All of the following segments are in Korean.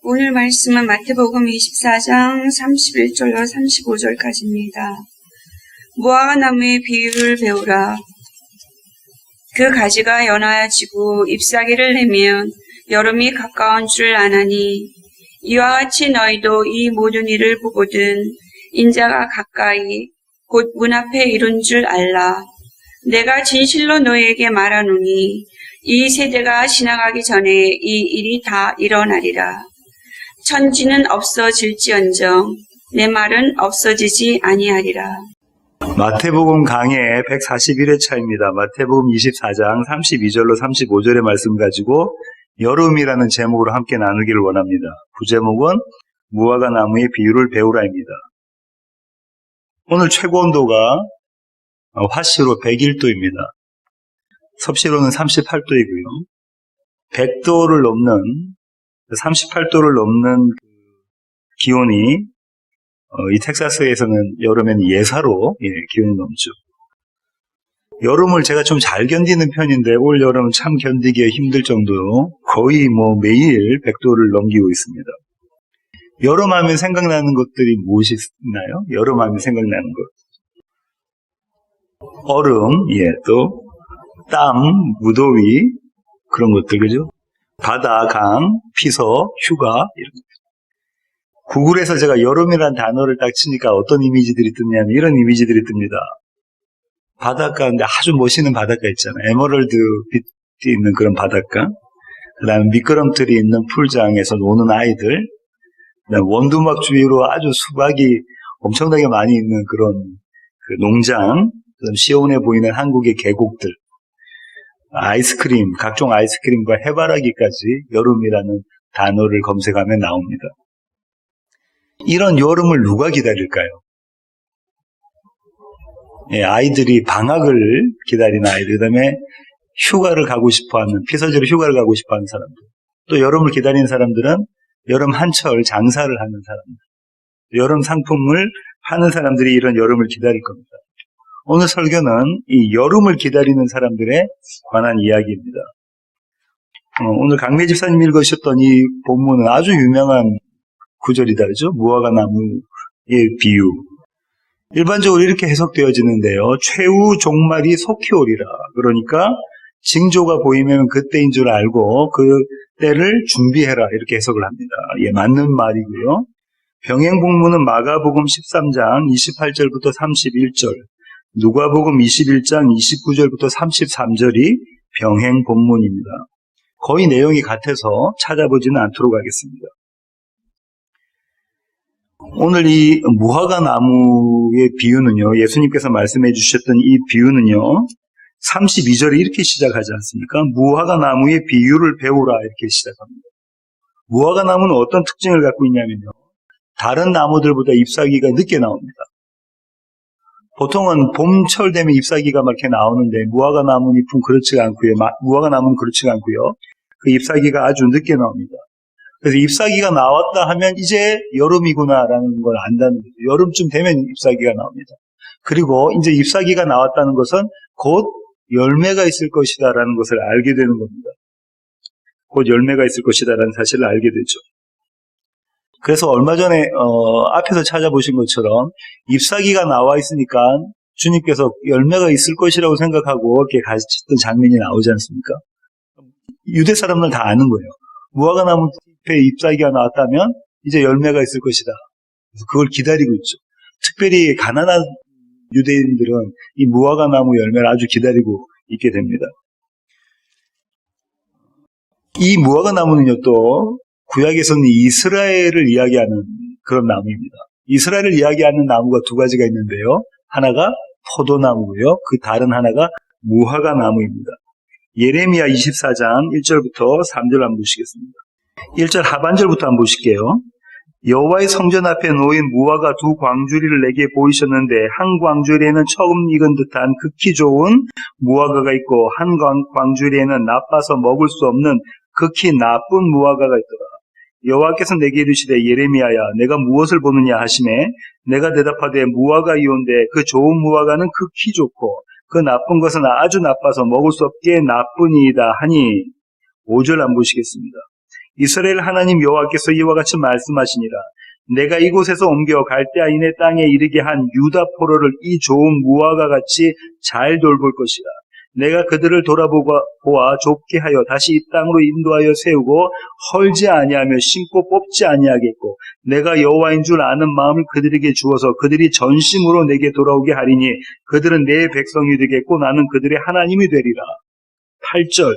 오늘 말씀은 마태복음 24장 31절로 35절까지입니다. 무화과 나무의 비유를 배우라. 그 가지가 연하여지고 잎사귀를 내면 여름이 가까운 줄 아나니 이와 같이 너희도 이 모든 일을 보거든 인자가 가까이 곧 문 앞에 이른 줄 알라. 내가 진실로 너희에게 말하노니 이 세대가 지나가기 전에 이 일이 다 일어나리라. 천지는 없어질지언정 내 말은 없어지지 아니하리라. 마태복음 강해 141회차입니다. 마태복음 24장 32절로 35절의 말씀 가지고 여름이라는 제목으로 함께 나누기를 원합니다. 부제목은 무화과 나무의 비유를 배우라입니다. 오늘 최고 온도가 화씨로 101도입니다. 섭씨로는 38도이고요. 100도를 넘는 38도를 넘는 기온이 이 텍사스에서는 여름에는 예사로 기온이 넘죠. 여름을 제가 좀 잘 견디는 편인데 올 여름은 참 견디기가 힘들 정도로 거의 매일 100도를 넘기고 있습니다. 여름하면 생각나는 것들이 무엇이 있나요? 여름하면 생각나는 것. 얼음, 또 땀, 무더위 그런 것들, 그죠? 바다, 강, 피서, 휴가 이런 것. 구글에서 제가 여름이라는 단어를 딱 치니까 어떤 이미지들이 뜨냐면 이런 이미지들이 뜹니다. 바닷가인데 아주 멋있는 바닷가 있잖아요. 에메랄드 빛이 있는 그런 바닷가. 그 다음에 미끄럼틀이 있는 풀장에서 노는 아이들. 그 다음에 원두막 주위로 아주 수박이 엄청나게 많이 있는 그런 그 농장. 그 다음에 시원해 보이는 한국의 계곡들. 아이스크림, 각종 아이스크림과 해바라기까지 여름이라는 단어를 검색하면 나옵니다. 이런 여름을 누가 기다릴까요? 아이들이 방학을 기다리는 아이들, 그 다음에 휴가를 가고 싶어하는, 피서지로 휴가를 가고 싶어하는 사람들, 또 여름을 기다리는 사람들은 여름 한철 장사를 하는 사람들, 여름 상품을 파는 사람들이 이런 여름을 기다릴 겁니다. 오늘 설교는 이 여름을 기다리는 사람들에 관한 이야기입니다. 오늘 강매 집사님 읽으셨던 이 본문은 아주 유명한 구절이다, 그죠? 무화과 나무의 비유. 일반적으로 이렇게 해석되어지는데요. 최후 종말이 속히 오리라. 그러니까 징조가 보이면 그때인 줄 알고 그 때를 준비해라. 이렇게 해석을 합니다. 맞는 말이고요. 병행 본문은 마가복음 13장 28절부터 31절, 누가복음 21장 29절부터 33절이 병행 본문입니다. 거의 내용이 같아서 찾아보지는 않도록 하겠습니다. 오늘 이 무화과 나무의 비유는요, 예수님께서 말씀해 주셨던 이 비유는요, 32절에 이렇게 시작하지 않습니까? 무화과 나무의 비유를 배우라 이렇게 시작합니다. 무화과 나무는 어떤 특징을 갖고 있냐면요, 다른 나무들보다 잎사귀가 늦게 나옵니다. 보통은 봄철 되면 잎사귀가 막 이렇게 나오는데 무화과 나무 잎은 그렇지가 않고요. 무화과 나무는 그렇지가 않고요. 그 잎사귀가 아주 늦게 나옵니다. 그래서 잎사귀가 나왔다 하면 이제 여름이구나라는 걸 안다는 거죠. 여름쯤 되면 잎사귀가 나옵니다. 그리고 이제 잎사귀가 나왔다는 것은 곧 열매가 있을 것이다라는 것을 알게 되는 겁니다. 곧 열매가 있을 것이다라는 사실을 알게 되죠. 그래서 얼마 전에 앞에서 찾아보신 것처럼 잎사귀가 나와 있으니까 주님께서 열매가 있을 것이라고 생각하고 이렇게 가르쳤던 장면이 나오지 않습니까? 유대 사람들 다 아는 거예요. 무화과 나무 잎에 잎사귀가 나왔다면 이제 열매가 있을 것이다. 그래서 그걸 기다리고 있죠. 특별히 가난한 유대인들은 이 무화과 나무 열매를 아주 기다리고 있게 됩니다. 이 무화과 나무는요, 또 구약에서는 이스라엘을 이야기하는 그런 나무입니다. 이스라엘을 이야기하는 나무가 두 가지가 있는데요. 하나가 포도나무고요. 그 다른 하나가 무화과 나무입니다. 예레미야 24장 1절부터 3절 한번 보시겠습니다. 1절 하반절부터 한번 보실게요. 여호와의 성전 앞에 놓인 무화과 두 광주리를 내게 보이셨는데 한 광주리에는 처음 익은 듯한 극히 좋은 무화과가 있고 한 광주리에는 나빠서 먹을 수 없는 극히 나쁜 무화과가 있더라. 여호와께서 내게 이르시되 예레미야야 내가 무엇을 보느냐 하시매 내가 대답하되 무화과이온데 그 좋은 무화과는 극히 좋고 그 나쁜 것은 아주 나빠서 먹을 수 없게 나쁘니이다 하니 5절 안 보시겠습니다. 이스라엘 하나님 여호와께서 이와 같이 말씀하시니라. 내가 이곳에서 옮겨 갈대아인의 땅에 이르게 한 유다 포로를 이 좋은 무화과 같이 잘 돌볼 것이라. 내가 그들을 돌아보아 좁게 하여 다시 이 땅으로 인도하여 세우고 헐지 아니하며 심고 뽑지 아니하겠고 내가 여호와인 줄 아는 마음을 그들에게 주어서 그들이 전심으로 내게 돌아오게 하리니 그들은 내 백성이 되겠고 나는 그들의 하나님이 되리라. 8절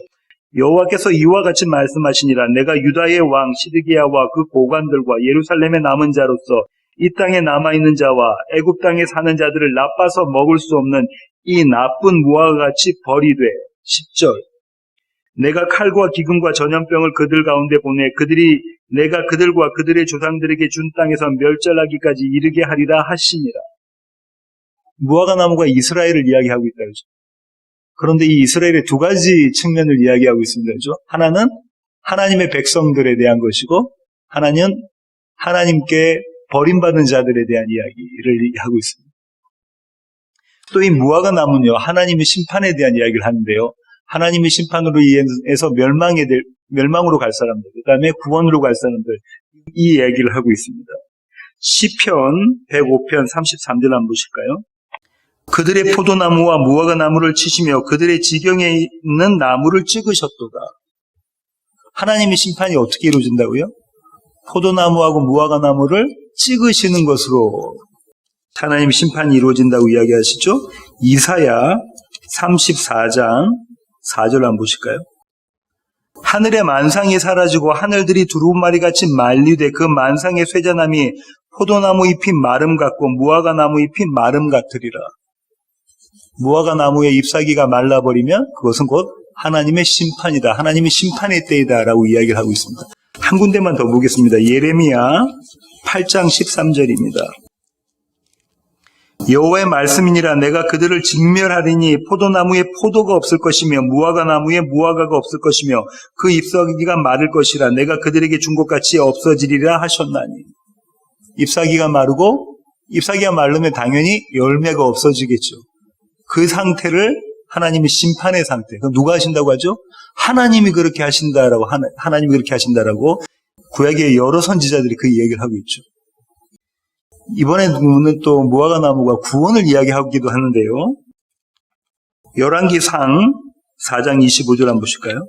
여호와께서 이와 같이 말씀하시니라. 내가 유다의 왕 시드기야와 그 고관들과 예루살렘에 남은 자로서 이 땅에 남아있는 자와 애굽 땅에 사는 자들을 나빠서 먹을 수 없는 이 나쁜 무화과같이 버리되 10절 내가 칼과 기근과 전염병을 그들 가운데 보내 그들이 내가 그들과 그들의 조상들에게 준 땅에서 멸절하기까지 이르게 하리라 하시니라. 무화과 나무가 이스라엘을 이야기하고 있다 그러죠. 그런데 이 이스라엘의 두 가지 측면을 이야기하고 있습니다. 그렇죠? 하나는 하나님의 백성들에 대한 것이고 하나는 하나님께 버림받은 자들에 대한 이야기를 하고 있습니다. 또 이 무화과 나무는요, 하나님의 심판에 대한 이야기를 하는데요. 하나님의 심판으로 인해서 멸망으로 갈 사람들, 그 다음에 구원으로 갈 사람들, 이 이야기를 하고 있습니다. 시편 105편 33절 한번 보실까요? 그들의 포도나무와 무화과 나무를 치시며 그들의 지경에 있는 나무를 찍으셨도다. 하나님의 심판이 어떻게 이루어진다고요? 포도나무하고 무화과 나무를 찍으시는 것으로 하나님의 심판이 이루어진다고 이야기하시죠? 이사야 34장 4절 한번 보실까요? 하늘의 만상이 사라지고 하늘들이 두루마리 같이 만리되 그 만상의 쇠자남이 포도나무 잎이 마름 같고 무화과 나무 잎이 마름 같으리라. 무화과 나무의 잎사귀가 말라버리면 그것은 곧 하나님의 심판이다. 하나님의 심판의 때이다라고 이야기를 하고 있습니다. 한 군데만 더 보겠습니다. 예레미야 8장 13절입니다. 여호와의 말씀이니라. 내가 그들을 진멸하리니 포도나무에 포도가 없을 것이며 무화과 나무에 무화과가 없을 것이며 그 잎사귀가 마를 것이라. 내가 그들에게 준 것 같이 없어지리라 하셨나니. 잎사귀가 마르고 잎사귀가 마르면 당연히 열매가 없어지겠죠. 그 상태를 하나님의 심판의 상태. 그럼 누가 하신다고 하죠? 하나님이 그렇게 하신다라고 하나님이 그렇게 하신다라고 구약의 여러 선지자들이 그 얘기를 하고 있죠. 이번에는 또 무화과 나무가 구원을 이야기하기도 하는데요. 열왕기상 4장 25절 한번 보실까요?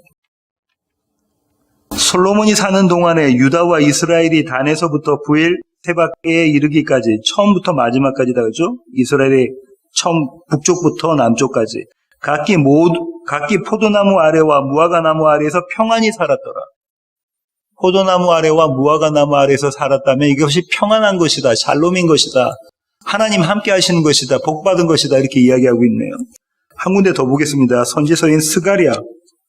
솔로몬이 사는 동안에 유다와 이스라엘이 단에서부터 부엘세바에 이르기까지 처음부터 마지막까지다 그죠? 이스라엘의 처음 북쪽부터 남쪽까지 각기 포도나무 아래와 무화과 나무 아래에서 평안히 살았더라. 포도나무 아래와 무화과 나무 아래에서 살았다면 이것이 평안한 것이다. 샬롬인 것이다. 하나님 함께 하시는 것이다. 복받은 것이다. 이렇게 이야기하고 있네요. 한 군데 더 보겠습니다. 선지서인 스가랴,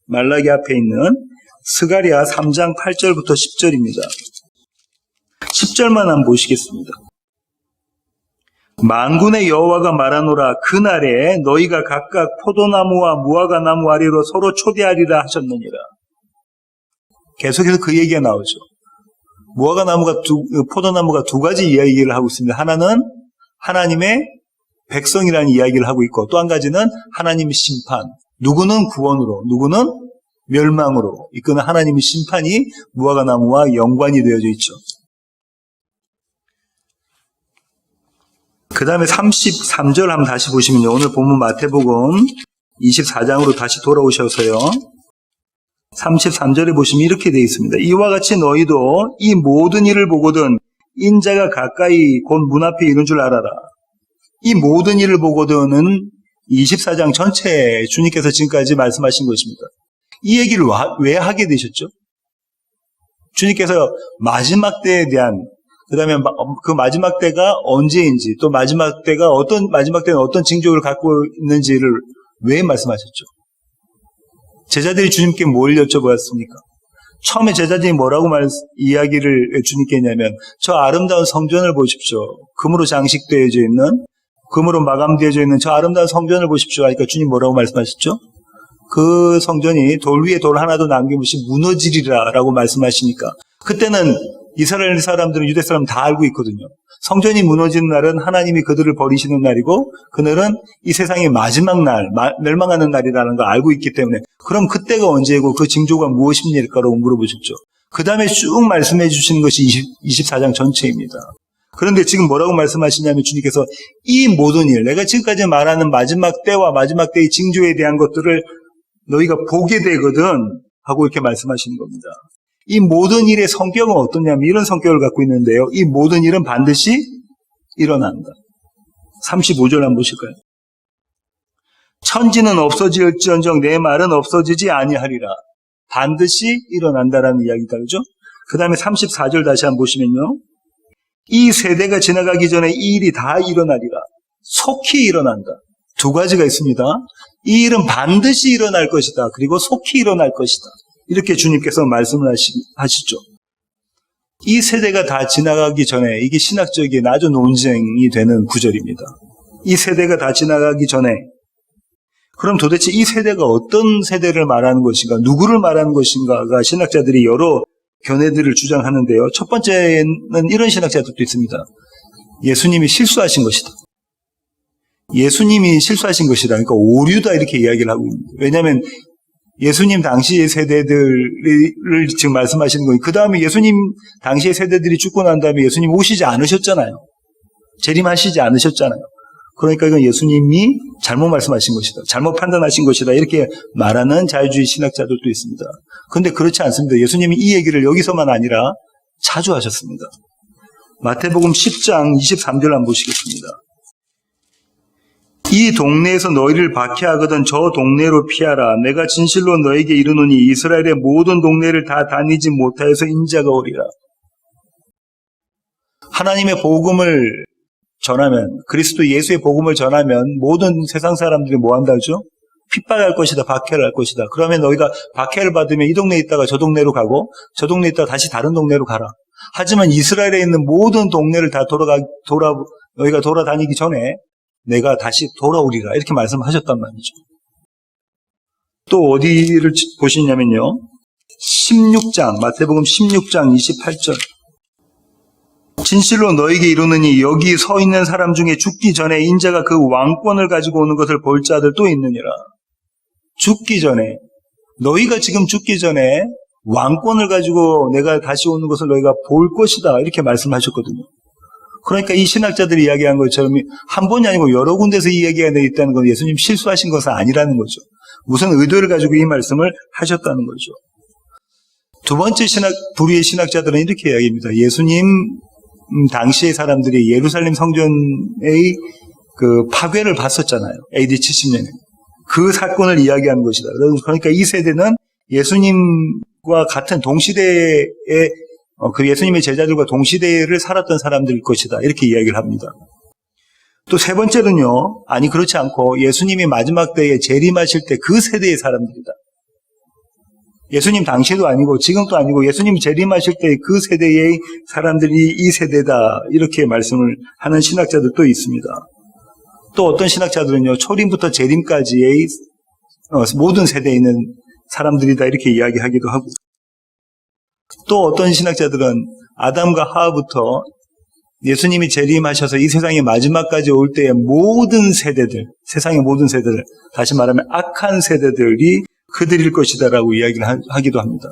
말라기 앞에 있는 스가랴 3장 8절부터 10절입니다. 10절만 한번 보시겠습니다. 만군의 여호와가 말하노라. 그날에 너희가 각각 포도나무와 무화과 나무 아래로 서로 초대하리라 하셨느니라. 계속해서 그 얘기가 나오죠. 무화과 나무가 포도나무가 두 가지 이야기를 하고 있습니다. 하나는 하나님의 백성이라는 이야기를 하고 있고 또 한 가지는 하나님의 심판. 누구는 구원으로, 누구는 멸망으로 이끄는 하나님의 심판이 무화과 나무와 연관이 되어져 있죠. 그 다음에 33절 한번 다시 보시면요. 오늘 본문 마태복음 24장으로 다시 돌아오셔서요. 33절에 보시면 이렇게 되어 있습니다. 이와 같이 너희도 이 모든 일을 보거든 인자가 가까이 곧 문 앞에 이른 줄 알아라. 이 모든 일을 보거든은 24장 전체에 주님께서 지금까지 말씀하신 것입니다. 이 얘기를 왜 하게 되셨죠? 주님께서 마지막 때에 대한 그 다음에 그 마지막 때가 언제인지 또 마지막 때는 어떤 징조를 갖고 있는지를 왜 말씀하셨죠? 제자들이 주님께 뭘 여쭤보았습니까? 처음에 제자들이 뭐라고 이야기를 주님께 했냐면 저 아름다운 성전을 보십시오. 금으로 장식되어져 있는 금으로 마감되어져 있는 저 아름다운 성전을 보십시오. 하니까 주님 뭐라고 말씀하셨죠? 그 성전이 돌 위에 돌 하나도 남김없이 무너지리라 라고 말씀하시니까 그때는 이스라엘 사람들은 유대 사람 다 알고 있거든요. 성전이 무너지는 날은 하나님이 그들을 버리시는 날이고 그날은 이 세상의 마지막 날, 멸망하는 날이라는 걸 알고 있기 때문에 그럼 그때가 언제고 그 징조가 무엇입니까라고 물어보셨죠. 그 다음에 쭉 말씀해 주시는 것이 24장 전체입니다. 그런데 지금 뭐라고 말씀하시냐면 주님께서 이 모든 일, 내가 지금까지 말하는 마지막 때와 마지막 때의 징조에 대한 것들을 너희가 보게 되거든 하고 이렇게 말씀하시는 겁니다. 이 모든 일의 성격은 어떠냐면 이런 성격을 갖고 있는데요. 이 모든 일은 반드시 일어난다. 35절 한번 보실까요? 천지는 없어질지언정 내 말은 없어지지 아니하리라. 반드시 일어난다라는 이야기다. 그죠? 그 다음에 34절 다시 한번 보시면요. 이 세대가 지나가기 전에 이 일이 다 일어나리라. 속히 일어난다. 두 가지가 있습니다. 이 일은 반드시 일어날 것이다. 그리고 속히 일어날 것이다. 이렇게 주님께서 말씀을 하시죠. 이 세대가 다 지나가기 전에, 이게 신학적인 아주 논쟁이 되는 구절입니다. 이 세대가 다 지나가기 전에, 그럼 도대체 이 세대가 어떤 세대를 말하는 것인가, 누구를 말하는 것인가가 신학자들이 여러 견해들을 주장하는데요. 첫 번째는 이런 신학자들도 있습니다. 예수님이 실수하신 것이다. 예수님이 실수하신 것이다. 그러니까 오류다 이렇게 이야기를 하고 있습니다. 왜냐하면 예수님 당시의 세대들을 지금 말씀하시는 거예요. 그 다음에 예수님 당시의 세대들이 죽고 난 다음에 예수님 오시지 않으셨잖아요. 재림하시지 않으셨잖아요. 그러니까 이건 예수님이 잘못 말씀하신 것이다. 잘못 판단하신 것이다. 이렇게 말하는 자유주의 신학자들도 있습니다. 그런데 그렇지 않습니다. 예수님이 이 얘기를 여기서만 아니라 자주 하셨습니다. 마태복음 10장 23절 한번 보시겠습니다. 이 동네에서 너희를 박해하거든 저 동네로 피하라. 내가 진실로 너에게 이르노니 이스라엘의 모든 동네를 다 다니지 못하여서 인자가 오리라. 하나님의 복음을 전하면, 그리스도 예수의 복음을 전하면 모든 세상 사람들이 뭐 한다죠? 핍박할 것이다, 박해를 할 것이다. 그러면 너희가 박해를 받으면 이 동네에 있다가 저 동네로 가고 저 동네에 있다가 다시 다른 동네로 가라. 하지만 이스라엘에 있는 모든 동네를 다 너희가 돌아다니기 전에 내가 다시 돌아오리라. 이렇게 말씀하셨단 말이죠. 또 어디를 보시냐면요. 16장, 마태복음 16장 28절. 진실로 너에게 이르노니 여기 서 있는 사람 중에 죽기 전에 인자가 그 왕권을 가지고 오는 것을 볼 자들 또 있느니라. 죽기 전에, 너희가 지금 죽기 전에 왕권을 가지고 내가 다시 오는 것을 너희가 볼 것이다. 이렇게 말씀하셨거든요. 그러니까 이 신학자들이 이야기한 것처럼 한 번이 아니고 여러 군데서 이 얘기가 있다는 건 예수님 실수하신 것은 아니라는 거죠. 무슨 의도를 가지고 이 말씀을 하셨다는 거죠. 두 번째 불의의 신학자들은 이렇게 이야기합니다. 예수님 당시의 사람들이 예루살렘 성전의 그 파괴를 봤었잖아요. AD 70년에. 그 사건을 이야기하는 것이다. 그러니까 이 세대는 예수님과 같은 동시대에 그 예수님의 제자들과 동시대를 살았던 사람들일 것이다. 이렇게 이야기를 합니다. 또 세 번째는요. 아니 그렇지 않고 예수님이 마지막 때에 재림하실 때 그 세대의 사람들이다. 예수님 당시도 아니고 지금도 아니고 예수님이 재림하실 때 그 세대의 사람들이 이 세대다. 이렇게 말씀을 하는 신학자들도 있습니다. 또 어떤 신학자들은요. 초림부터 재림까지의 모든 세대에 있는 사람들이다. 이렇게 이야기하기도 하고 또 어떤 신학자들은 아담과 하와부터 예수님이 재림하셔서 이 세상의 마지막까지 올 때의 모든 세대들, 세상의 모든 세대들, 다시 말하면 악한 세대들이 그들일 것이다라고 이야기를 하기도 합니다.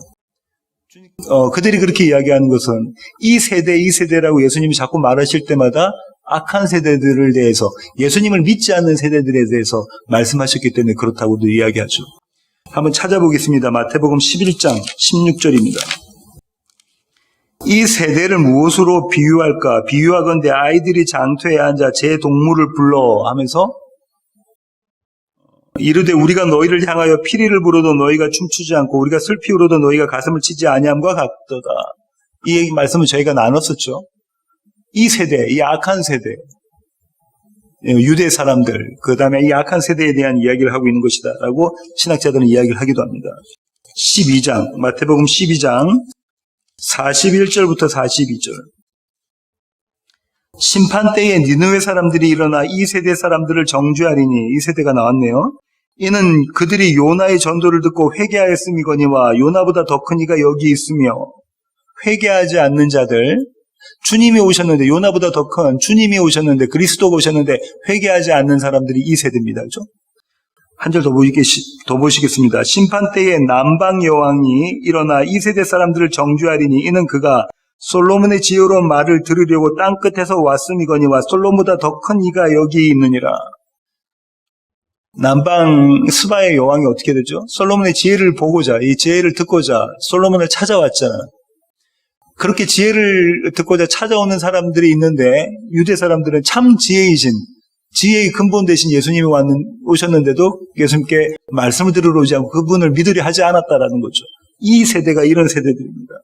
그들이 그렇게 이야기하는 것은 이 세대라고 예수님이 자꾸 말하실 때마다 악한 세대들에 대해서 예수님을 믿지 않는 세대들에 대해서 말씀하셨기 때문에 그렇다고도 이야기하죠. 한번 찾아보겠습니다. 마태복음 11장 16절입니다. 이 세대를 무엇으로 비유할까? 비유하건대 아이들이 장터에 앉아 제 동물을 불러 하면서 이르되 우리가 너희를 향하여 피리를 부르도 너희가 춤추지 않고 우리가 슬피 울어도 너희가 가슴을 치지 아니함과 같도다. 이 말씀을 저희가 나눴었죠. 이 세대, 이 악한 세대, 유대 사람들, 그 다음에 이 악한 세대에 대한 이야기를 하고 있는 것이다 라고 신학자들은 이야기를 하기도 합니다. 12장, 마태복음 12장 41절부터 42절. 심판 때에 니느웨 사람들이 일어나 이 세대 사람들을 정죄하리니, 이 세대가 나왔네요. 이는 그들이 요나의 전도를 듣고 회개하였음이거니와 요나보다 더 큰 이가 여기 있으며, 회개하지 않는 자들, 주님이 오셨는데, 요나보다 더 큰 주님이 오셨는데, 그리스도가 오셨는데 회개하지 않는 사람들이 이 세대입니다. 그렇죠? 한 절 더 보시겠습니다. 심판 때에 남방 여왕이 일어나 이 세대 사람들을 정죄하리니 이는 그가 솔로몬의 지혜로운 말을 들으려고 땅 끝에서 왔음이거니와 솔로몬보다 더 큰 이가 여기 있느니라. 남방 스바의 여왕이 어떻게 되죠? 솔로몬의 지혜를 보고자, 이 지혜를 듣고자 솔로몬을 찾아왔잖아. 그렇게 지혜를 듣고자 찾아오는 사람들이 있는데 유대 사람들은 참 지혜이신, 지혜의 근본 대신 예수님이 오셨는데도 예수님께 말씀을 들으러 오지 않고 그분을 믿으려 하지 않았다라는 거죠. 이 세대가 이런 세대들입니다.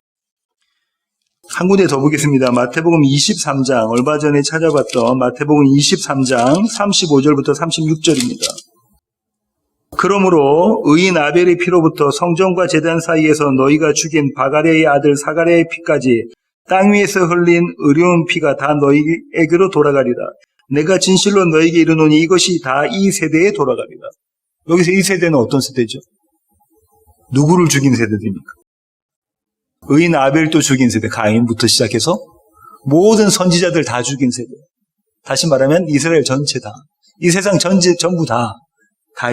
한 군데 더 보겠습니다. 마태복음 23장, 얼마 전에 찾아봤던 마태복음 23장 35절부터 36절입니다. 그러므로 의인 아벨의 피로부터 성전과 제단 사이에서 너희가 죽인 바가랴의 아들 사가랴의 피까지 땅 위에서 흘린 의로운 피가 다 너희에게로 돌아가리라. 내가 진실로 너희에게 이르노니 이것이 다 이 세대에 돌아가리라. 여기서 이 세대는 어떤 세대죠? 누구를 죽인 세대입니까? 의인 아벨도 죽인 세대, 가인부터 시작해서 모든 선지자들 다 죽인 세대. 다시 말하면 이스라엘 전체 다, 이 세상 전부 다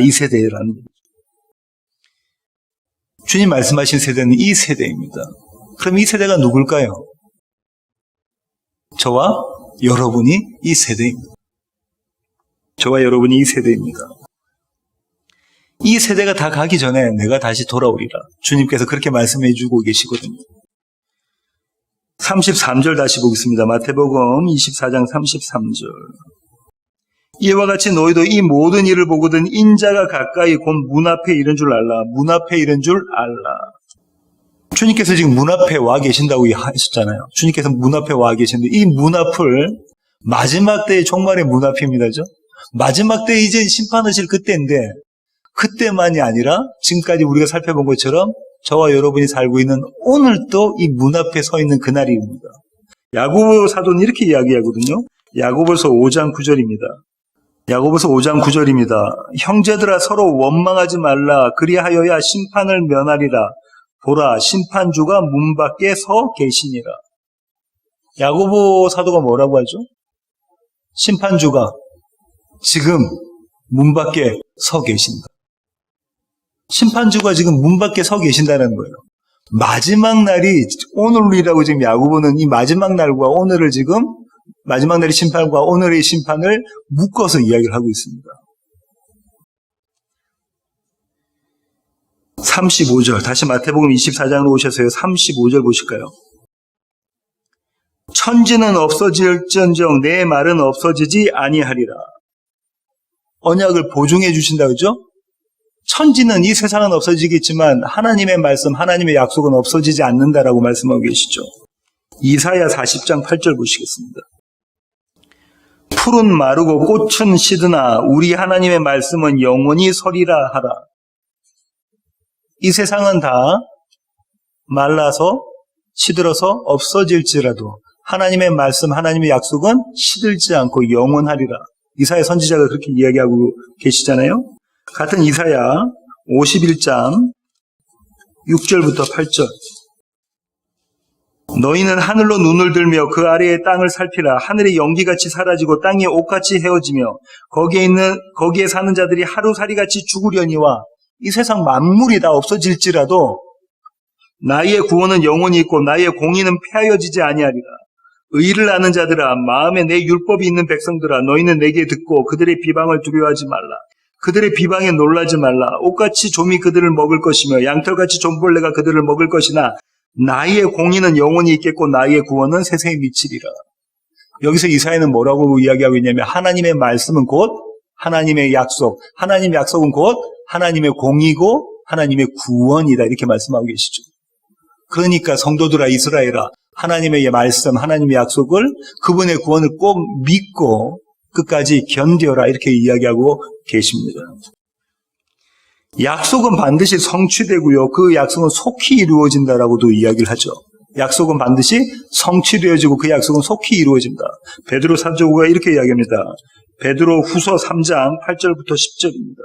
이 세대라는 거죠. 주님 말씀하신 세대는 이 세대입니다. 그럼 이 세대가 누굴까요? 저와 여러분이 이 세대입니다. 저와 여러분이 이 세대입니다. 이 세대가 다 가기 전에 내가 다시 돌아오리라. 주님께서 그렇게 말씀해 주고 계시거든요. 33절 다시 보겠습니다. 마태복음 24장 33절. 이와 같이 너희도 이 모든 일을 보거든 인자가 가까이 곧 문 앞에 이른 줄 알라. 문 앞에 이른 줄 알라. 주님께서 지금 문 앞에 와 계신다고 하셨잖아요. 주님께서 문 앞에 와 계시는데 이 문 앞을 마지막 때의 종말의 문 앞입니다죠. 마지막 때 이제 심판하실 그때인데 그때만이 아니라 지금까지 우리가 살펴본 것처럼 저와 여러분이 살고 있는 오늘도 이 문 앞에 서 있는 그날입니다. 야고보 사도는 이렇게 이야기하거든요. 야고보서 5장 9절입니다. 야고보서 5장 9절입니다. 형제들아 서로 원망하지 말라. 그리하여야 심판을 면하리라. 보라 심판주가 문 밖에 서 계시니라. 야고보 사도가 뭐라고 하죠? 심판주가 지금 문 밖에 서 계신다. 심판주가 지금 문 밖에 서 계신다는 거예요. 마지막 날이 오늘이라고 지금 야고보는 이 마지막 날과 오늘을 지금 마지막 날의 심판과 오늘의 심판을 묶어서 이야기를 하고 있습니다. 35절 다시 마태복음 24장으로 오셔서요. 35절 보실까요? 천지는 없어질지언정 내 말은 없어지지 아니하리라. 언약을 보증해 주신다 그죠? 천지는 이 세상은 없어지겠지만 하나님의 말씀, 하나님의 약속은 없어지지 않는다라고 말씀하고 계시죠. 이사야 40장 8절 보시겠습니다. 풀은 마르고 꽃은 시드나 우리 하나님의 말씀은 영원히 서리라 하라. 이 세상은 다 말라서 시들어서 없어질지라도 하나님의 말씀, 하나님의 약속은 시들지 않고 영원하리라. 이사야 선지자가 그렇게 이야기하고 계시잖아요. 같은 이사야 51장 6절부터 8절. 너희는 하늘로 눈을 들며 그 아래의 땅을 살피라. 하늘의 연기같이 사라지고 땅이 옥같이 헤어지며 거기에 사는 자들이 하루살이같이 죽으려니와. 이 세상 만물이 다 없어질지라도 나의 구원은 영원히 있고 나의 공의는 폐하여지지 아니하리라. 의를 아는 자들아 마음에 내 율법이 있는 백성들아 너희는 내게 듣고 그들의 비방을 두려워하지 말라. 그들의 비방에 놀라지 말라. 옥같이 좀이 그들을 먹을 것이며 양털같이 좀벌레가 그들을 먹을 것이나 나의 공의는 영원히 있겠고 나의 구원은 세세에 미치리라. 여기서 이사야는 뭐라고 이야기하고 있냐면 하나님의 말씀은 곧 하나님의 약속, 하나님의 약속은 곧 하나님의 공의고 하나님의 구원이다 이렇게 말씀하고 계시죠. 그러니까 성도들아 이스라엘아 하나님의 말씀, 하나님의 약속을 그분의 구원을 꼭 믿고 끝까지 견뎌라 이렇게 이야기하고 계십니다. 약속은 반드시 성취되고요. 그 약속은 속히 이루어진다라고도 이야기를 하죠. 약속은 반드시 성취되어지고 그 약속은 속히 이루어진다. 베드로 사도가 이렇게 이야기합니다. 베드로 후서 3장 8절부터 10절입니다.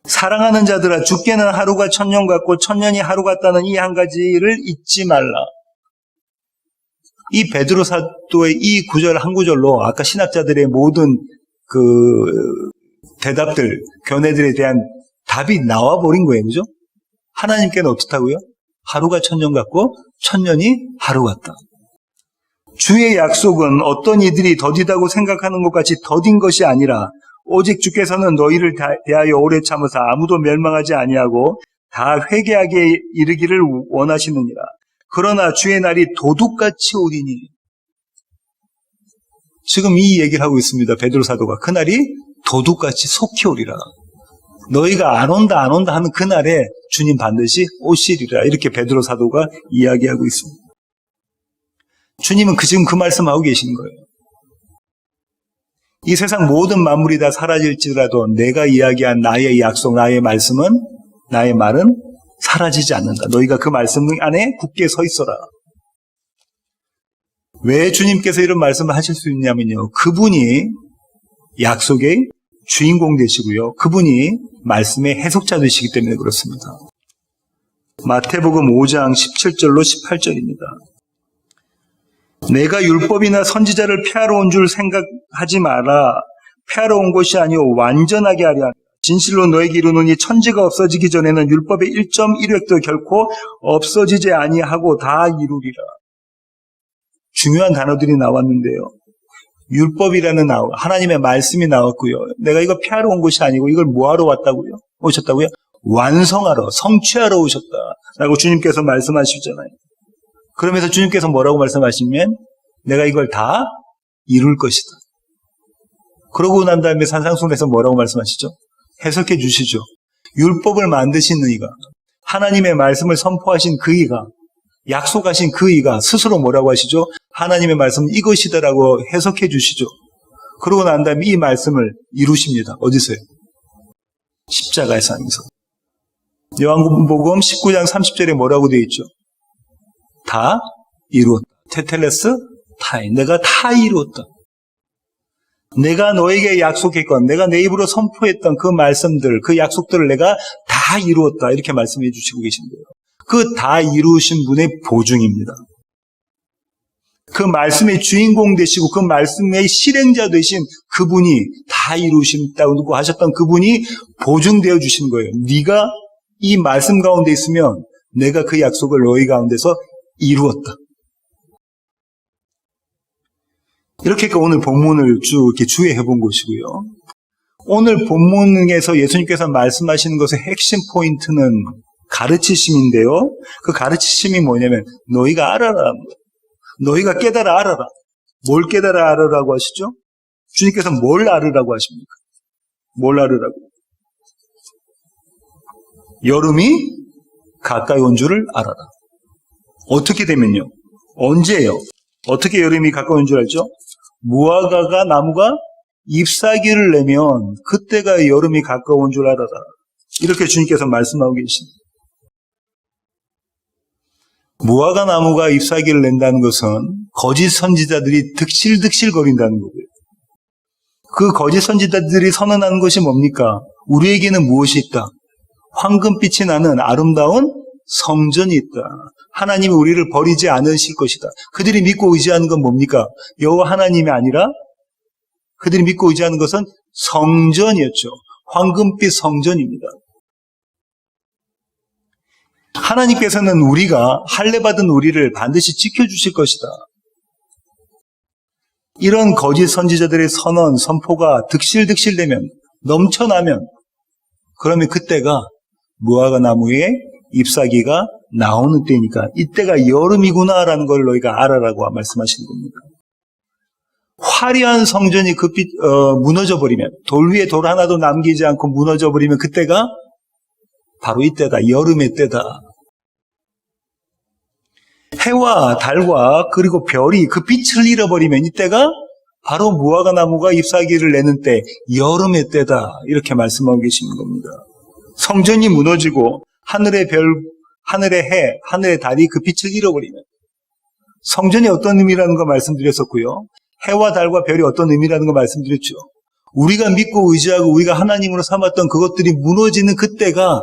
사랑하는 자들아 죽게는 하루가 천년 같고 천년이 하루 같다는 이 한 가지를 잊지 말라. 이 베드로 사도의 이 구절 한 구절로 아까 신학자들의 모든 그 대답들, 견해들에 대한 답이 나와버린 거예요. 그죠? 하나님께는 어떻다고요? 하루가 천년 같고 천년이 하루 같다. 주의 약속은 어떤 이들이 더디다고 생각하는 것 같이 더딘 것이 아니라 오직 주께서는 너희를 대하여 오래 참으사 아무도 멸망하지 아니하고 다 회개하게 이르기를 원하시느니라. 그러나 주의 날이 도둑같이 오리니. 지금 이 얘기를 하고 있습니다. 베드로 사도가. 그날이 도둑같이 속히 오리라. 너희가 안 온다 하는 그날에 주님 반드시 오시리라. 이렇게 베드로 사도가 이야기하고 있습니다. 주님은 지금 그 말씀하고 계시는 거예요. 이 세상 모든 만물이 다 사라질지라도 내가 이야기한 나의 약속, 나의 말씀은, 나의 말은 사라지지 않는다. 너희가 그 말씀 안에 굳게 서 있어라. 왜 주님께서 이런 말씀을 하실 수 있냐면요. 그분이 약속의 주인공 되시고요. 그분이 말씀의 해석자 되시기 때문에 그렇습니다. 마태복음 5장 17절로 18절입니다. 내가 율법이나 선지자를 폐하러 온 줄 생각하지 마라. 폐하러 온 것이 아니오 완전하게 하려 하라. 진실로 너에게 이르노니 천지가 없어지기 전에는 율법의 1.1획도 결코 없어지지 아니하고 다 이루리라. 중요한 단어들이 나왔는데요. 율법이라는 하나님의 말씀이 나왔고요. 내가 이거 폐하러 온 것이 아니고 이걸 뭐하러 오셨다고요? 완성하러, 성취하러 오셨다라고 주님께서 말씀하시잖아요. 그러면서 주님께서 뭐라고 말씀하시면 내가 이걸 다 이룰 것이다. 그러고 난 다음에 산상수훈에서 뭐라고 말씀하시죠? 해석해 주시죠. 율법을 만드신 이가, 하나님의 말씀을 선포하신 그 이가, 약속하신 그 이가 스스로 뭐라고 하시죠? 하나님의 말씀은 이것이다라고 해석해 주시죠. 그러고 난 다음에 이 말씀을 이루십니다. 어디서요? 십자가에서 하면서. 요한복음 19장 30절에 뭐라고 되어 있죠? 다 이루었다. 테텔레스 타이. 내가 다 이루었다. 내가 너에게 약속했건 내가 내 입으로 선포했던 그 말씀들, 그 약속들을 내가 다 이루었다. 이렇게 말씀해 주시고 계신데요. 그 다 이루신 분의 보증입니다. 그 말씀의 주인공 되시고 그 말씀의 실행자 되신 그분이 다 이루신다고 하셨던 그분이 보증되어 주신 거예요. 네가 이 말씀 가운데 있으면 내가 그 약속을 너희 가운데서 이루었다. 이렇게 오늘 본문을 쭉 이렇게 주의해 본 것이고요. 오늘 본문에서 예수님께서 말씀하시는 것의 핵심 포인트는 가르치심인데요. 그 가르치심이 뭐냐면 너희가 알아라. 너희가 깨달아 알아라. 뭘 깨달아 알아라고 하시죠? 주님께서 뭘 알으라고 하십니까? 뭘 알으라고? 여름이 가까이 온 줄을 알아라. 어떻게 되면요? 언제예요? 어떻게 여름이 가까이 온 줄 알죠? 무화과가 나무가 잎사귀를 내면 그때가 여름이 가까운 줄 알아라. 이렇게 주님께서 말씀하고 계십니다. 무화과 나무가 잎사귀를 낸다는 것은 거짓 선지자들이 득실득실 거린다는 거고요. 그 거짓 선지자들이 선언하는 것이 뭡니까? 우리에게는 무엇이 있다? 황금빛이 나는 아름다운 성전이 있다. 하나님이 우리를 버리지 않으실 것이다. 그들이 믿고 의지하는 건 뭡니까? 여호와 하나님이 아니라 그들이 믿고 의지하는 것은 성전이었죠. 황금빛 성전입니다. 하나님께서는 우리가 할례받은 우리를 반드시 지켜주실 것이다. 이런 거짓 선지자들의 선언, 선포가 득실득실되면, 넘쳐나면 그러면 그때가 무화과 나무에 잎사귀가 나오는 때니까 이때가 여름이구나라는 걸 너희가 알아라고 말씀하시는 겁니다. 화려한 성전이 무너져버리면, 돌 위에 돌 하나도 남기지 않고 무너져버리면 그때가 바로 이때다. 여름의 때다. 해와 달과 그리고 별이 그 빛을 잃어버리면 이때가 바로 무화과 나무가 잎사귀를 내는 때, 여름의 때다. 이렇게 말씀하고 계시는 겁니다. 성전이 무너지고 하늘의 별, 하늘의 해, 하늘의 달이 그 빛을 잃어버리면 성전이 어떤 의미라는 거 말씀드렸었고요. 해와 달과 별이 어떤 의미라는 거 말씀드렸죠. 우리가 믿고 의지하고 우리가 하나님으로 삼았던 그것들이 무너지는 그때가,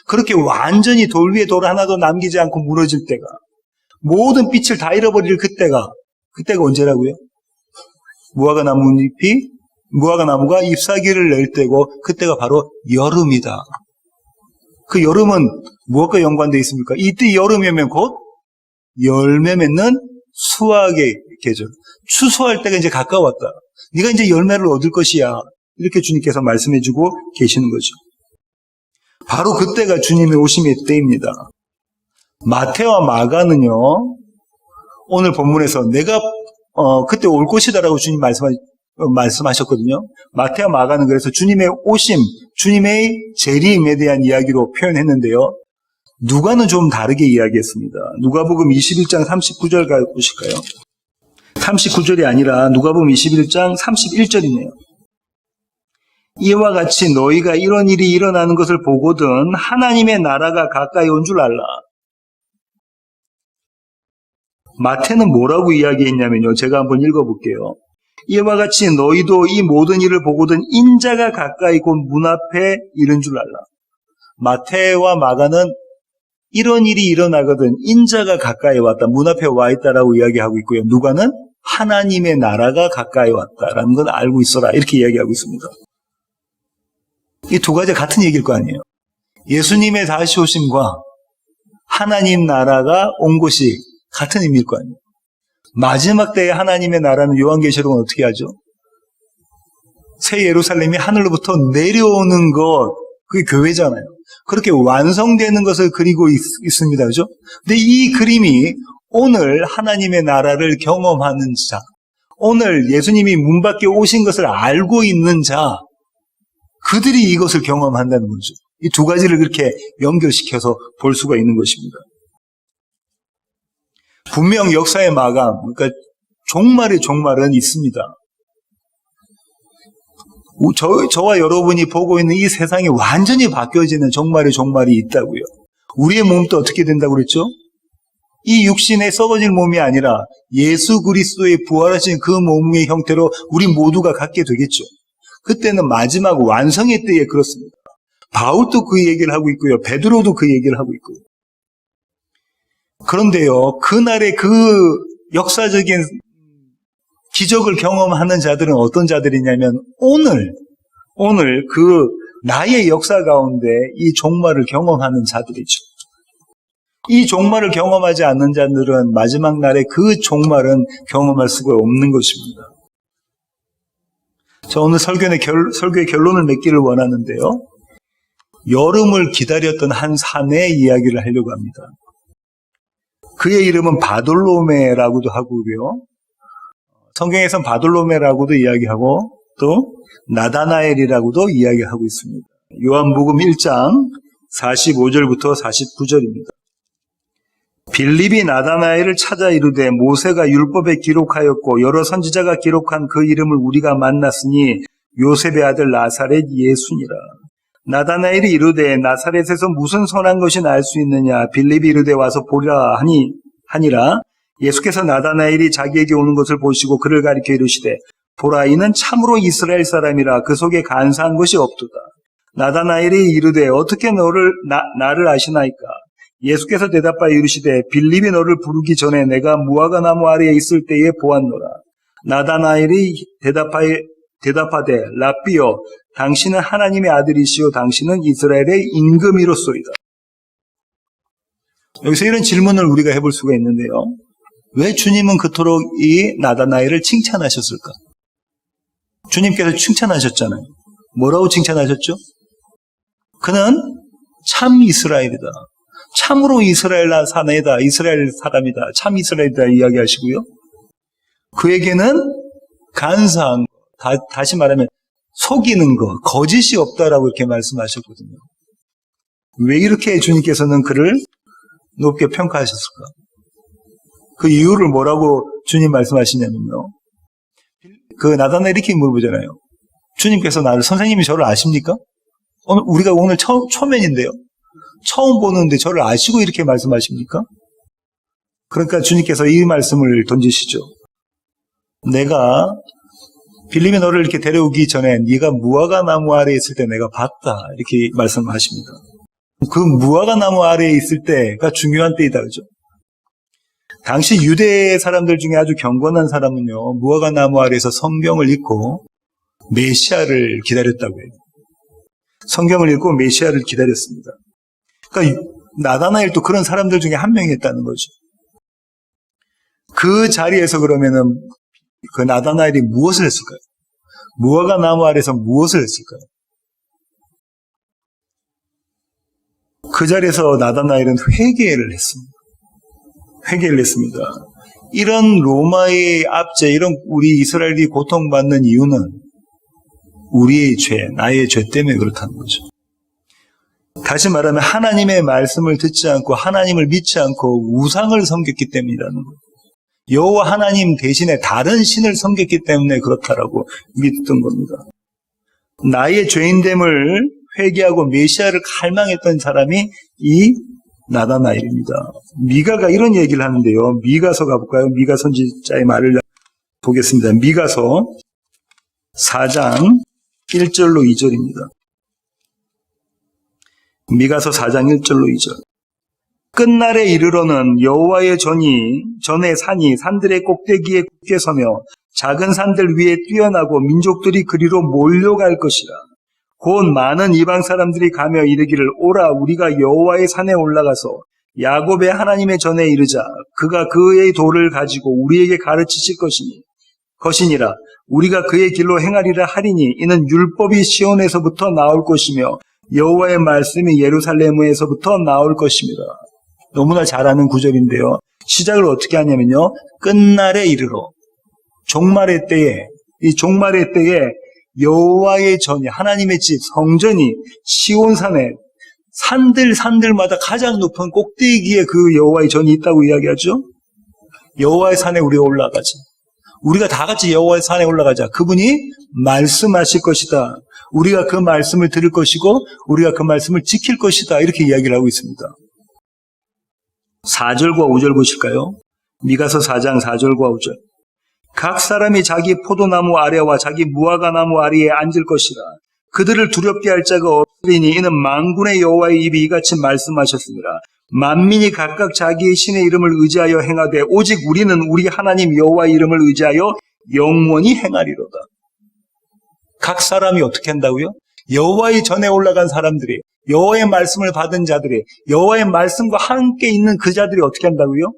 그렇게 완전히 돌 위에 돌 하나도 남기지 않고 무너질 때가, 모든 빛을 다 잃어버릴 그때가 언제라고요? 무화과 나무가 잎사귀를 낼 때고 그때가 바로 여름이다. 그 여름은 무엇과 연관되어 있습니까? 이때 여름이면 곧 열매 맺는 수확의 계절. 추수할 때가 이제 가까웠다. 네가 이제 열매를 얻을 것이야. 이렇게 주님께서 말씀해주고 계시는 거죠. 바로 그때가 주님의 오심의 때입니다. 마태와 마가는요, 오늘 본문에서 내가 그때 올 것이다라고 주님 말씀하셨거든요. 마태와 마가는 그래서 주님의 오심, 주님의 재림에 대한 이야기로 표현했는데요. 누가는 좀 다르게 이야기했습니다. 누가복음 21장 39절 가보실까요? 39절이 아니라 누가복음 21장 31절이네요. 이와 같이 너희가 이런 일이 일어나는 것을 보거든 하나님의 나라가 가까이 온 줄 알라. 마태는 뭐라고 이야기했냐면요. 제가 한번 읽어볼게요. 이와 같이 너희도 이 모든 일을 보거든 인자가 가까이 곧 문 앞에 이른 줄 알라. 마태와 마가는 이런 일이 일어나거든 인자가 가까이 왔다, 문 앞에 와 있다라고 이야기하고 있고요. 누가는 하나님의 나라가 가까이 왔다라는 건 알고 있어라 이렇게 이야기하고 있습니다. 이 두 가지 같은 얘기일 거 아니에요. 예수님의 다시 오심과 하나님 나라가 온 것이 같은 의미일 거 아니에요. 마지막 때에 하나님의 나라는 요한계시록은 어떻게 하죠? 새 예루살렘이 하늘로부터 내려오는 것, 그게 교회잖아요. 그렇게 완성되는 것을 그리고 있습니다. 그죠? 근데 이 그림이 오늘 하나님의 나라를 경험하는 자, 오늘 예수님이 문 밖에 오신 것을 알고 있는 자, 그들이 이것을 경험한다는 거죠. 이 두 가지를 그렇게 연결시켜서 볼 수가 있는 것입니다. 분명 역사의 마감, 그러니까 종말은 있습니다. 저와 여러분이 보고 있는 이 세상이 완전히 바뀌어지는 종말이 있다고요. 우리의 몸도 어떻게 된다고 그랬죠? 이 육신의 썩어질 몸이 아니라 예수 그리스도의 부활하신 그 몸의 형태로 우리 모두가 갖게 되겠죠. 그때는 마지막 완성의 때에 그렇습니다. 바울도 그 얘기를 하고 있고요. 베드로도 그 얘기를 하고 있고요. 그런데요, 그날의 그 역사적인 기적을 경험하는 자들은 어떤 자들이냐면 오늘 그 나의 역사 가운데 이 종말을 경험하는 자들이죠. 이 종말을 경험하지 않는 자들은 마지막 날에 그 종말은 경험할 수가 없는 것입니다. 저 오늘 설교의 결론을 맺기를 원하는데요. 여름을 기다렸던 한 사내의 이야기를 하려고 합니다. 그의 이름은 바돌로메라고도 하고요. 성경에선 바돌로메라고도 이야기하고 또 나다나엘이라고도 이야기하고 있습니다. 요한복음 1장 45절부터 49절입니다. 빌립이 나다나엘을 찾아 이르되 모세가 율법에 기록하였고 여러 선지자가 기록한 그 이름을 우리가 만났으니 요셉의 아들 나사렛 예수니라. 나다나엘이 이르되 나사렛에서 무슨 선한 것이 날 수 있느냐. 빌립이 이르되 와서 보리라 하니라. 예수께서 나다나엘이 자기에게 오는 것을 보시고 그를 가리켜 이르시되 보라 이는 참으로 이스라엘 사람이라 그 속에 간사한 것이 없도다. 나다나엘이 이르되 어떻게 나를 아시나이까. 예수께서 대답하여 이르시되 빌립이 너를 부르기 전에 내가 무화과 나무 아래에 있을 때에 보았노라. 나다나엘이 대답하되 랍비여 당신은 하나님의 아들이시오 당신은 이스라엘의 임금이로소이다. 여기서 이런 질문을 우리가 해볼 수가 있는데요. 왜 주님은 그토록 이 나다나엘을 칭찬하셨을까? 주님께서 칭찬하셨잖아요. 뭐라고 칭찬하셨죠? 그는 참 이스라엘이다. 참으로 이스라엘 사내다. 이스라엘 사람이다. 참 이스라엘이다 이야기하시고요. 그에게는 간사한 거, 다시 말하면 속이는 거, 거짓이 없다라고 이렇게 말씀하셨거든요. 왜 이렇게 주님께서는 그를 높게 평가하셨을까? 그 이유를 뭐라고 주님 말씀하시냐면요. 그 나다나엘이 이렇게 물어보잖아요. 주님께서 선생님이 저를 아십니까? 우리가 오늘 초면인데요. 처음 보는데 저를 아시고 이렇게 말씀하십니까? 그러니까 주님께서 이 말씀을 던지시죠. 내가 빌립이 너를 이렇게 데려오기 전에 네가 무화과 나무 아래에 있을 때 내가 봤다. 이렇게 말씀하십니다. 그 무화과 나무 아래에 있을 때가 중요한 때이다. 그죠? 당시 유대 사람들 중에 아주 경건한 사람은요. 무화과 나무 아래에서 성경을 읽고 메시아를 기다렸다고 해요. 성경을 읽고 메시아를 기다렸습니다. 그러니까 나다나엘도 그런 사람들 중에 한 명이었다는 거죠. 그 자리에서 그러면은 그 나다나엘이 무엇을 했을까요? 무화과 나무 아래서 무엇을 했을까요? 그 자리에서 나다나엘은 회개를 했습니다. 회개를 했습니다. 이런 로마의 압제, 이런 우리 이스라엘이 고통받는 이유는 우리의 죄, 나의 죄 때문에 그렇다는 거죠. 다시 말하면 하나님의 말씀을 듣지 않고 하나님을 믿지 않고 우상을 섬겼기 때문이라는 거예요. 여호와 하나님 대신에 다른 신을 섬겼기 때문에 그렇다라고 믿던 겁니다. 나의 죄인됨을 회개하고 메시아를 갈망했던 사람이 이 나다나엘입니다. 미가가 이런 얘기를 하는데요. 미가서 가볼까요? 미가 선지자의 말을 보겠습니다. 미가서 4장 1절로 2절입니다. 미가서 4장 1절로 2절. 끝날에 이르러는 여호와의 전의 산이 산들의 꼭대기에 굳게 서며 작은 산들 위에 뛰어나고 민족들이 그리로 몰려갈 것이라. 곧 많은 이방 사람들이 가며 이르기를 오라 우리가 여호와의 산에 올라가서 야곱의 하나님의 전에 이르자. 그가 그의 도를 가지고 우리에게 가르치실 것이니라. 우리가 그의 길로 행하리라 하리니 이는 율법이 시온에서부터 나올 것이며 여호와의 말씀이 예루살렘에서부터 나올 것입니다. 너무나 잘 아는 구절인데요. 시작을 어떻게 하냐면요. 끝날에 이르러 종말의 때에 이 종말의 때에 여호와의 전이 하나님의 집 성전이 시온산에 산들마다 가장 높은 꼭대기에 그 여호와의 전이 있다고 이야기하죠. 여호와의 산에 우리가 올라가자. 우리가 다 같이 여호와의 산에 올라가자. 그분이 말씀하실 것이다. 우리가 그 말씀을 들을 것이고 우리가 그 말씀을 지킬 것이다. 이렇게 이야기를 하고 있습니다. 4절과 5절 보실까요? 미가서 4장 4절과 5절. 각 사람이 자기 포도나무 아래와 자기 무화과 나무 아래에 앉을 것이라. 그들을 두렵게 할 자가 없으리니 이는 만군의 여호와의 입이 이같이 말씀하셨습니다. 만민이 각각 자기의 신의 이름을 의지하여 행하되 오직 우리는 우리 하나님 여호와의 이름을 의지하여 영원히 행하리로다. 각 사람이 어떻게 한다고요? 여호와의 전에 올라간 사람들이, 여호와의 말씀을 받은 자들이, 여호와의 말씀과 함께 있는 그 자들이 어떻게 한다고요?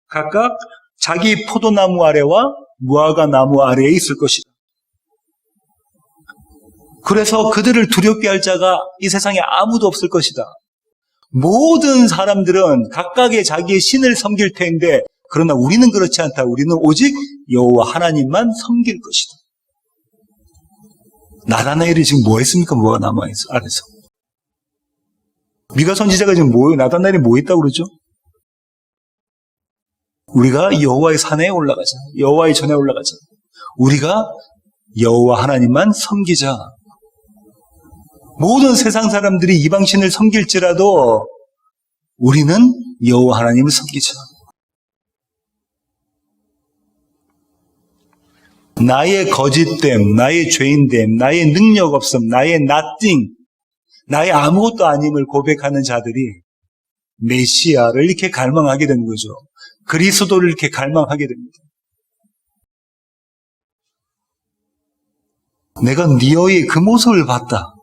각각 자기 포도나무 아래와 무화과 나무 아래에 있을 것이다. 그래서 그들을 두렵게 할 자가 이 세상에 아무도 없을 것이다. 모든 사람들은 각각의 자기의 신을 섬길 텐데 그러나 우리는 그렇지 않다. 우리는 오직 여호와 하나님만 섬길 것이다. 나다나엘이 지금 뭐 했습니까? 무화과 나무 아래서. 미가 선지자가 지금 나다나엘이 뭐 했다고 그러죠? 우리가 여호와의 산에 올라가자. 여호와의 전에 올라가자. 우리가 여호와 하나님만 섬기자. 모든 세상 사람들이 이방신을 섬길지라도 우리는 여호와 하나님을 섬기자. 나의 거짓됨, 나의 죄인됨, 나의 능력 없음, 나의 nothing, 나의 아무것도 아님을 고백하는 자들이 메시아를 이렇게 갈망하게 되는 거죠. 그리스도를 이렇게 갈망하게 됩니다. 내가 너의 그 모습을 봤다.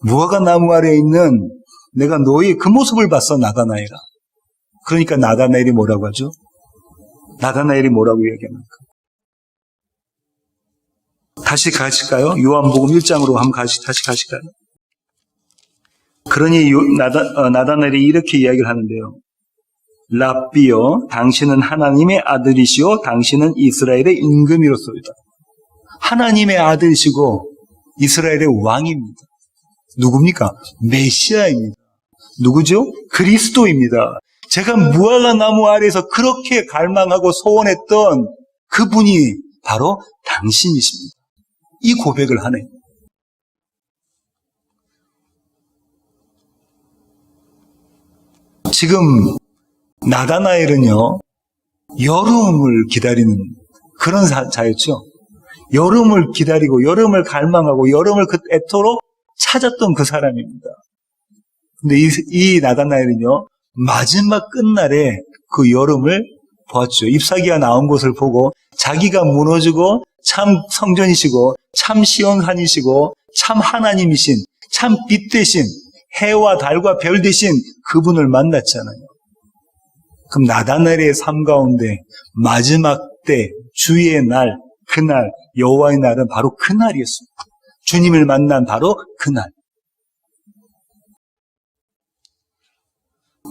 무화과 나무 아래에 있는 내가 너의 그 모습을 봤어, 나다나엘아. 그러니까 나다나엘이 뭐라고 하죠? 나다나엘이 뭐라고 이야기합니까? 다시 가실까요? 요한복음 1장으로 한번 다시 가실까요? 그러니 나다나엘이 이렇게 이야기를 하는데요. 랍비여, 당신은 하나님의 아들이시오, 당신은 이스라엘의 임금이로소이다. 하나님의 아들이시고 이스라엘의 왕입니다. 누굽니까? 메시아입니다. 누구죠? 그리스도입니다. 제가 무화과 나무 아래에서 그렇게 갈망하고 소원했던 그분이 바로 당신이십니다. 이 고백을 하네. 지금 나다나엘은요, 여름을 기다리는 그런 자였죠. 여름을 기다리고 여름을 갈망하고 여름을 애토록 찾았던 그 사람입니다. 근데 이 나다나엘은요, 마지막 끝날에 그 여름을 보았죠. 잎사귀가 나온 것을 보고 자기가 무너지고 참 성전이시고 참 시온산이시고 참 하나님이신 참 빛 대신 해와 달과 별 대신 그분을 만났잖아요. 그럼 나다나엘의 삶 가운데 마지막 때 주의 날, 그날, 여호와의 날은 바로 그날이었습니다. 주님을 만난 바로 그날.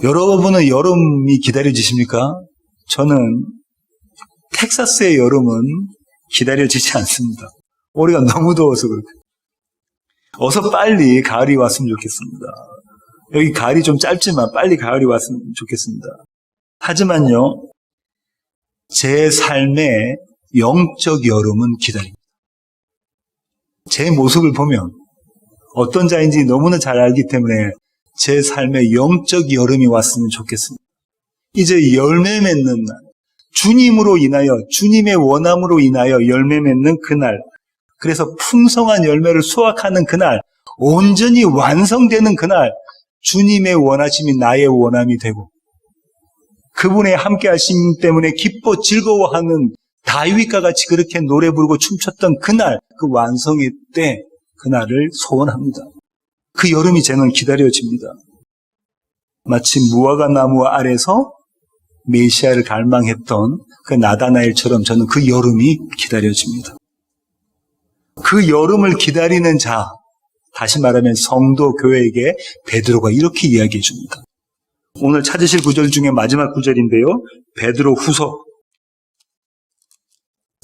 여러분은 여름이 기다려지십니까? 저는 텍사스의 여름은 기다려지지 않습니다. 올해가 너무 더워서 그렇고. 어서 빨리 가을이 왔으면 좋겠습니다. 여기 가을이 좀 짧지만 빨리 가을이 왔으면 좋겠습니다. 하지만요, 제 삶의 영적 여름은 기다립니다. 제 모습을 보면 어떤 자인지 너무나 잘 알기 때문에 제 삶의 영적 여름이 왔으면 좋겠습니다. 이제 열매 맺는 날, 주님으로 인하여, 주님의 원함으로 인하여 열매 맺는 그날, 그래서 풍성한 열매를 수확하는 그날, 온전히 완성되는 그날, 주님의 원하심이 나의 원함이 되고 그분의 함께 하심 때문에 기뻐 즐거워하는 다윗과 같이 그렇게 노래 부르고 춤췄던 그날, 그 완성의 때, 그날을 소원합니다. 그 여름이 저는 기다려집니다. 마치 무화과 나무 아래서 메시아를 갈망했던 그 나다나엘처럼 저는 그 여름이 기다려집니다. 그 여름을 기다리는 자, 다시 말하면 성도 교회에게 베드로가 이렇게 이야기해 줍니다. 오늘 찾으실 구절 중에 마지막 구절인데요. 베드로 후서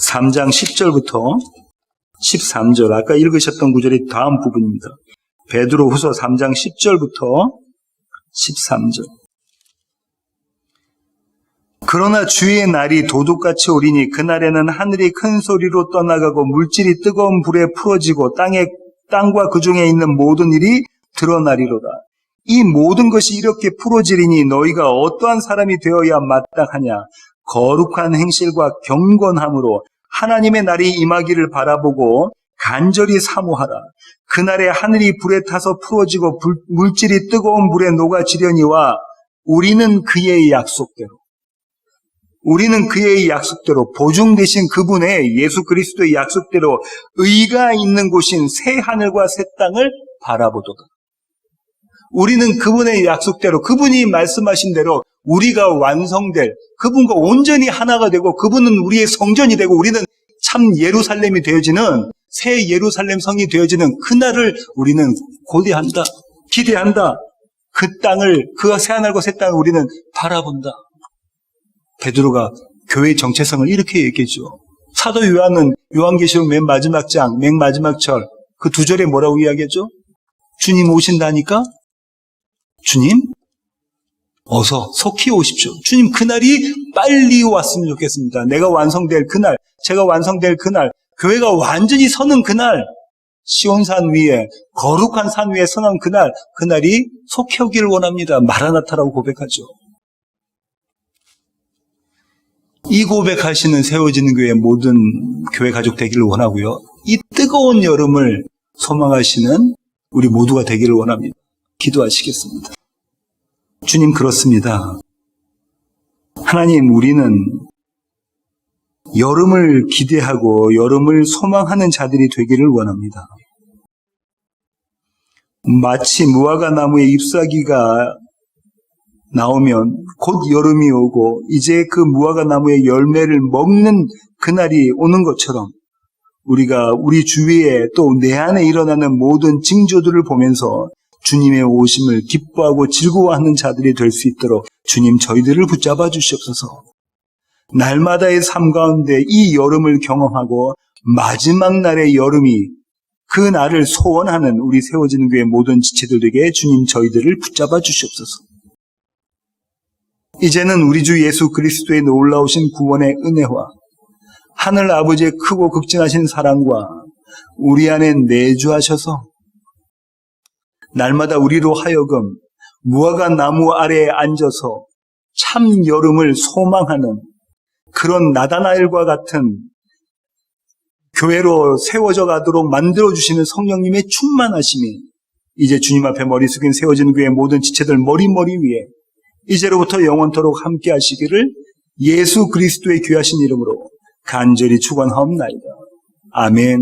3장 10절부터 13절, 아까 읽으셨던 구절이 다음 부분입니다. 베드로 후서 3장 10절부터 13절. 그러나 주의 날이 도둑같이 오리니 그날에는 하늘이 큰 소리로 떠나가고 물질이 뜨거운 불에 풀어지고 땅과 그 중에 있는 모든 일이 드러나리로다. 이 모든 것이 이렇게 풀어지리니 너희가 어떠한 사람이 되어야 마땅하냐? 거룩한 행실과 경건함으로 하나님의 날이 임하기를 바라보고 간절히 사모하라. 그날에 하늘이 불에 타서 풀어지고 물질이 뜨거운 불에 녹아지려니와 우리는 그의 약속대로 보증 되신 그분의 예수 그리스도의 약속대로 의가 있는 곳인 새 하늘과 새 땅을 바라보도다. 우리는 그분의 약속대로, 그분이 말씀하신 대로 우리가 완성될, 그분과 온전히 하나가 되고 그분은 우리의 성전이 되고 우리는 참 예루살렘이 되어지는, 새 예루살렘 성이 되어지는 그날을 우리는 고대한다, 기대한다. 그 땅을, 그 새 하늘과 새 땅을 우리는 바라본다. 베드로가 교회의 정체성을 이렇게 얘기했죠. 사도 요한은 요한계시록 맨 마지막 장, 맨 마지막 절, 그 두 절에 뭐라고 이야기했죠? 주님 오신다니까? 주님, 어서 속히 오십시오. 주님, 그날이 빨리 왔으면 좋겠습니다. 내가 완성될 그날, 제가 완성될 그날, 교회가 완전히 서는 그날, 시온산 위에, 거룩한 산 위에 서는 그날, 그날이 속히 오기를 원합니다. 마라나타라고 고백하죠. 이 고백하시는 세워지는 교회 모든 교회 가족 되기를 원하고요. 이 뜨거운 여름을 소망하시는 우리 모두가 되기를 원합니다. 기도하시겠습니다. 주님, 그렇습니다. 하나님, 우리는 여름을 기대하고 여름을 소망하는 자들이 되기를 원합니다. 마치 무화과 나무의 잎사귀가 나오면 곧 여름이 오고 이제 그 무화과 나무의 열매를 먹는 그날이 오는 것처럼 우리가 우리 주위에 또 내 안에 일어나는 모든 징조들을 보면서 주님의 오심을 기뻐하고 즐거워하는 자들이 될 수 있도록 주님, 저희들을 붙잡아 주시옵소서. 날마다의 삶 가운데 이 여름을 경험하고 마지막 날의 여름이 그 날을 소원하는 우리 세워지는 교회 모든 지체들에게 주님, 저희들을 붙잡아 주시옵소서. 이제는 우리 주 예수 그리스도의 놀라우신 구원의 은혜와 하늘 아버지의 크고 극진하신 사랑과 우리 안에 내주하셔서 날마다 우리로 하여금 무화과 나무 아래에 앉아서 참 여름을 소망하는 그런 나다나엘과 같은 교회로 세워져 가도록 만들어주시는 성령님의 충만하심이 이제 주님 앞에 머리 숙인 세워진 교회의 모든 지체들 머리 위에 이제로부터 영원토록 함께 하시기를 예수 그리스도의 귀하신 이름으로 간절히 축원하옵나이다. 아멘.